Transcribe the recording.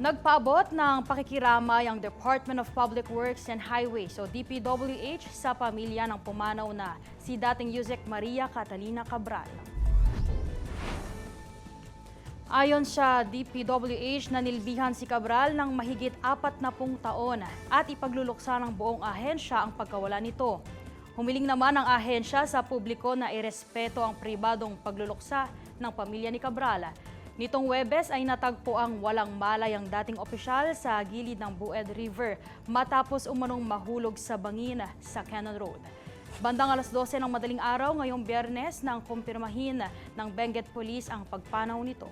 Nagpaabot ng pakikiramay ang Department of Public Works and Highways o DPWH sa pamilya ng pumanaw na si dating Yusek Maria Catalina Cabral. Ayon sa DPWH, nanilbihan si Cabral ng mahigit 40 taon at ipagluluksa ng buong ahensya ang pagkawala nito. Humiling naman ang ahensya sa publiko na irespeto ang pribadong pagluluksa ng pamilya ni Cabral. Nitong Huwebes ay natagpo ang walang malay ang dating opisyal sa gilid ng Bued River matapos umanong mahulog sa bangin sa Cannon Road. Bandang alas 12 ng madaling araw ngayong Biyernes nang kumpirmahin ng Benguet Police ang pagpanaw nito.